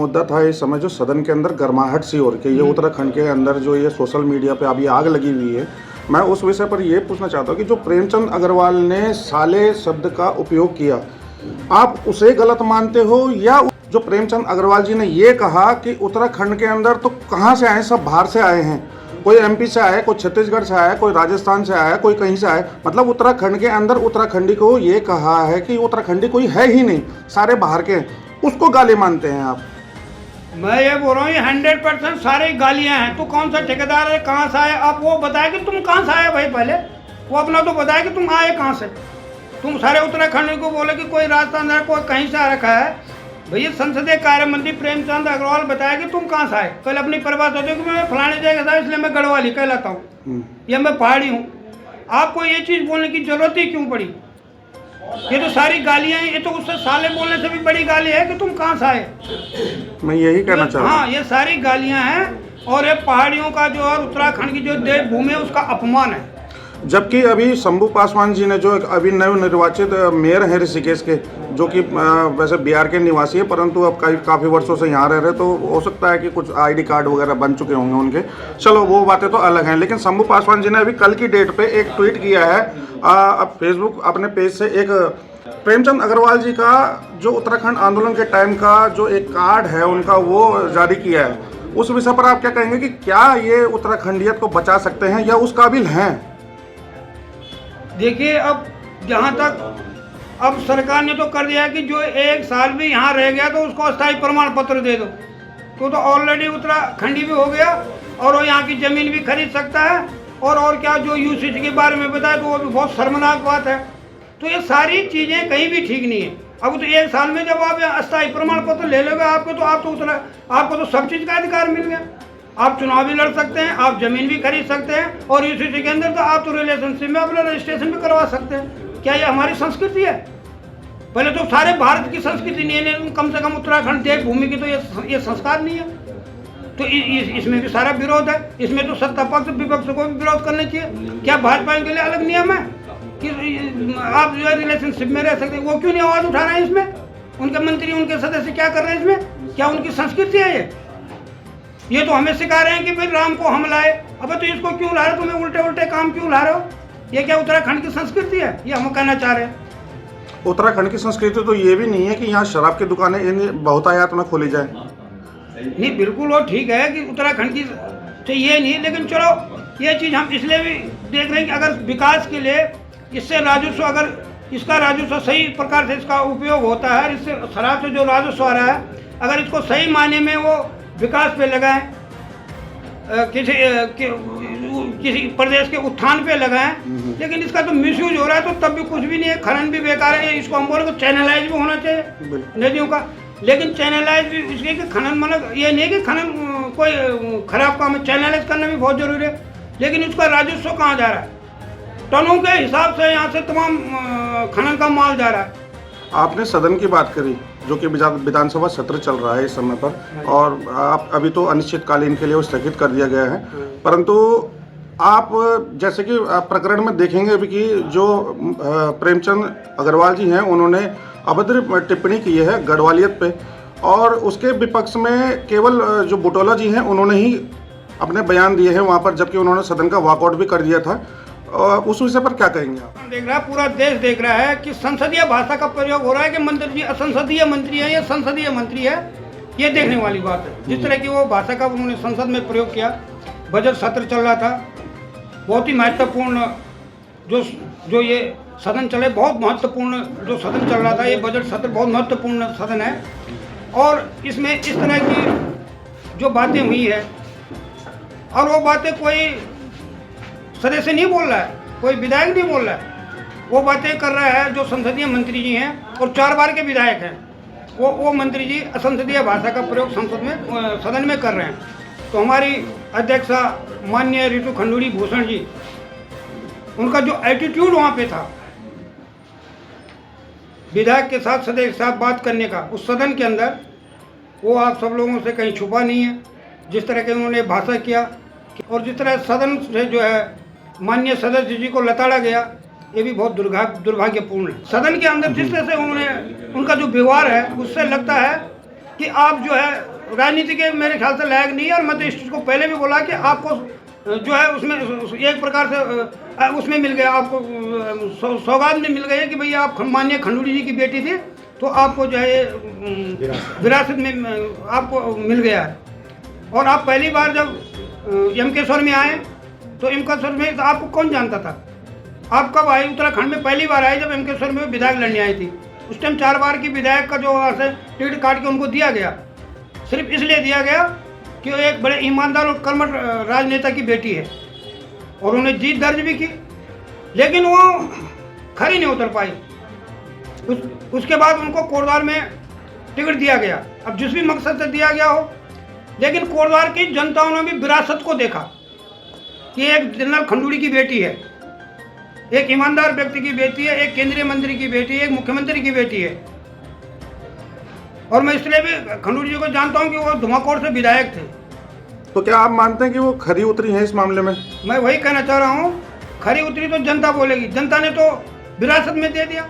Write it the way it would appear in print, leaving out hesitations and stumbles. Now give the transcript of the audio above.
मुद्दा था इस समय जो सदन के अंदर गर्माहट सी हो रही है, ये उत्तराखंड के अंदर जो ये सोशल मीडिया पे अभी आग लगी हुई है। मैं उस विषय पर ये पूछना चाहता हूँ कि जो प्रेमचंद अग्रवाल ने साले शब्द का उपयोग किया, आप उसे गलत मानते हो, या जो प्रेमचंद अग्रवाल जी ने ये कहा कि उत्तराखंड के अंदर तो कहाँ से आए, सब बाहर से आए हैं, कोई एमपी से आया, कोई छत्तीसगढ़ से आया, कोई राजस्थान से आया, कोई कहीं से आया, मतलब उत्तराखंड के अंदर उत्तराखंडी को ये कहा है कि उत्तराखंडी कोई है ही नहीं, सारे बाहर के हैं, उसको गाली मानते हैं आप? मैं ये बोल रहा हूँ, ये 100% सारे गालियाँ हैं। तो कौन सा ठेकेदार है, कहाँ से आए, आप वो बताए कि तुम कहाँ से आए भाई, पहले वो अपना तो बताए कि तुम आए कहाँ से। तुम सारे उत्तराखंड को बोले कि कोई राजस्थान है, कोई कहीं से आ रखा है। भैया संसदीय कार्य मंत्री प्रेमचंद अग्रवाल बताया कि तुम कहाँ से आए। कल अपनी परिभाषा होती है कि मैं फलाने जगह था इसलिए मैं गढ़वाली कहलाता हूँ या मैं पहाड़ी हूँ। आपको ये चीज़ बोलने की जरूरत ही क्यों पड़ी? ये तो सारी गालियाँ हैं, ये तो उससे साले बोलने से भी बड़ी गाली है कि तुम कहाँ से आए। मैं यही कहना चाह रहा हूँ। हाँ, ये सारी गालियाँ हैं और ये पहाड़ियों का जो और उत्तराखंड की जो देवभूमि है उसका अपमान है। जबकि अभी शंभू पासवान जी ने जो अभी नवनिर्वाचित मेयर हैं ऋषिकेश के, जो कि वैसे बिहार के निवासी है परंतु अब काफ़ी वर्षों से यहाँ रह रहे, तो हो सकता है कि कुछ आईडी कार्ड वगैरह बन चुके होंगे उनके, चलो वो बातें तो अलग हैं। लेकिन शंभू पासवान जी ने अभी कल की डेट पे एक ट्वीट किया है, अब फेसबुक अपने पेज से एक प्रेमचंद अग्रवाल जी का जो उत्तराखंड आंदोलन के टाइम का जो एक कार्ड है उनका वो जारी किया है। उस विषय पर आप क्या कहेंगे कि क्या ये उत्तराखंडियत को बचा सकते हैं या उस काबिल हैं? देखिए, अब जहाँ तक अब सरकार ने तो कर दिया है कि जो 1 साल भी यहाँ रह गया तो उसको अस्थायी प्रमाण पत्र दे दो, तो ऑलरेडी उत्तराखंडी भी हो गया और वो यहाँ की ज़मीन भी खरीद सकता है। और क्या जो यूसीसी के बारे में बताया तो वो भी बहुत शर्मनाक बात है। तो ये सारी चीज़ें कहीं भी ठीक नहीं है। अब तो 1 साल में जब आप अस्थायी प्रमाण पत्र ले लोगे आपको तो सब चीज़ का अधिकार मिल गया। आप चुनाव भी लड़ सकते हैं, आप जमीन भी खरीद सकते हैं और यूसीसी के अंदर तो आप तो रिलेशनशिप में अपना रजिस्ट्रेशन भी करवा सकते हैं। क्या ये हमारी संस्कृति है? पहले तो सारे भारत की संस्कृति नहीं है, कम से कम उत्तराखंड देवभूमि की तो ये संस्कार नहीं है। तो इसमें भी सारा विरोध है। इसमें तो सत्ता पक्ष विपक्ष को भी विरोध करना चाहिए। क्या भाजपा के लिए अलग नियम है कि आप जो है रिलेशनशिप में रह सकते हैं? वो क्यों नहीं आवाज़ उठा रहे हैं इसमें? उनके मंत्री, उनके सदस्य क्या कर रहे हैं इसमें? क्या उनकी संस्कृति है ये तो हमें सिखा रहे हैं कि भाई राम को हम लाए। अब तो इसको क्यों ला रहे हो? तुम्हें उल्टे उल्टे काम क्यों ला रहे हो? ये क्या उत्तराखंड की संस्कृति है? ये हम कहना चाह रहे हैं। उत्तराखंड की संस्कृति तो ये भी नहीं है कि यहाँ शराब की दुकानें इन बहुतायत में खोली जाए। नहीं, बिल्कुल वो ठीक है कि उत्तराखंड की तो ये नहीं, लेकिन चलो ये चीज़ हम इसलिए भी देख रहे हैं कि अगर विकास के लिए इससे राजस्व, अगर इसका राजस्व सही प्रकार से इसका उपयोग होता है, इससे शराब से जो राजस्व आ रहा है अगर इसको सही मायने में वो विकास पे लगाएं, किसी प्रदेश के उत्थान पे लगाएं, लेकिन इसका तो मिसयूज हो रहा है तो तब भी कुछ भी नहीं है। खनन भी बेकार है। इसको हम बोले तो चैनलाइज भी होना चाहिए नदियों का, लेकिन चैनलाइज भी इसलिए कि खनन मतलब ये नहीं कि खनन कोई खराब काम है, चैनलाइज करना भी बहुत जरूरी है। लेकिन इसका राजस्व कहाँ जा रहा है? टनों के हिसाब से यहाँ से तमाम खनन का माल जा रहा है। आपने सदन की बात करी, जो कि विधानसभा सत्र चल रहा है इस समय पर, और आप अभी तो अनिश्चितकालीन के लिए वो स्थगित कर दिया गया है, परंतु आप जैसे कि प्रकरण में देखेंगे अभी कि जो प्रेमचंद अग्रवाल जी हैं उन्होंने अभद्र टिप्पणी की है गढ़वालियत पे, और उसके विपक्ष में केवल जो बुटोला जी हैं उन्होंने ही अपने बयान दिए हैं वहाँ पर, जबकि उन्होंने सदन का वॉकआउट भी कर दिया था। उस विषय पर क्या कहेंगे आप? देख रहा है, पूरा देश देख रहा है कि संसदीय भाषा का प्रयोग हो रहा है कि मंत्री जी असंसदीय मंत्री है या संसदीय मंत्री है। ये देखने वाली बात है। जिस तरह की वो भाषा का उन्होंने संसद में प्रयोग किया। बजट सत्र चल रहा था, बहुत ही महत्वपूर्ण जो ये सदन चले, बहुत महत्वपूर्ण जो सदन चल रहा था, ये बजट सत्र बहुत महत्वपूर्ण सदन है। और इसमें इस तरह की जो बातें हुई है, और वो बातें कोई सदस्य नहीं बोल रहा है, कोई विधायक नहीं बोल रहा है, वो बातें कर रहा है जो संसदीय मंत्री जी हैं और 4 बार के विधायक हैं, वो मंत्री जी असंसदीय भाषा का प्रयोग सदन में कर रहे हैं। तो हमारी अध्यक्षा माननीय ऋतु खंडूड़ी भूषण जी, उनका जो एटीट्यूड वहाँ पे था विधायक के साथ, सदस्य के साथ बात करने का उस सदन के अंदर, वो आप सब लोगों से कहीं छुपा नहीं है। जिस तरह के उन्होंने भाषा किया और जिस तरह सदन से जो है माननीय सदस्य जी को लताड़ा गया, ये भी बहुत दुर्भाग्यपूर्ण है। सदन के अंदर जिस तरह से उन्होंने उनका जो व्यवहार है उससे लगता है कि आप जो है राजनीति के मेरे ख्याल से लायक नहीं है। और मैं तो इस चीज़ को पहले भी बोला कि आपको जो है उसमें एक प्रकार से उसमें मिल गया, आपको सौगात में मिल गई है कि भैया आप माननीय खंडूड़ी जी की बेटी थी, तो आपको जो है विरासत में आपको मिल गया है। और आप पहली बार जब यमकेश्वर में आए तो यमकेश्वर में तो आपको कौन जानता था? आप कब आए उत्तराखंड में? पहली बार आए जब यमकेश्वर में विधायक लड़ने आई थी। उस टाइम 4 बार की विधायक का जो वहाँ से टिकट काट के उनको दिया गया, सिर्फ इसलिए दिया गया कि वो एक बड़े ईमानदार और कर्मठ राजनेता की बेटी है और उन्हें जीत दर्ज भी की, लेकिन वो खरी नहीं उतर पाई। उसके बाद उनको कोटद्वार में टिकट दिया गया, अब जिस भी मकसद से दिया गया हो, लेकिन कोटद्वार की जनताओं ने भी विरासत को देखा कि एक जनरल खंडूड़ी की बेटी है, एक ईमानदार व्यक्ति की बेटी है, एक केंद्रीय मंत्री की बेटी है, एक मुख्यमंत्री की बेटी है। और मैं इसलिए भी खंडूड़ी जी को जानता हूं कि वो धुमाकोट से विधायक थे। तो क्या आप मानते हैं कि वो खरी उतरी हैं इस मामले में? मैं वही कहना चाह रहा हूं, खरी उतरी तो जनता बोलेगी, जनता ने तो विरासत में दे दिया।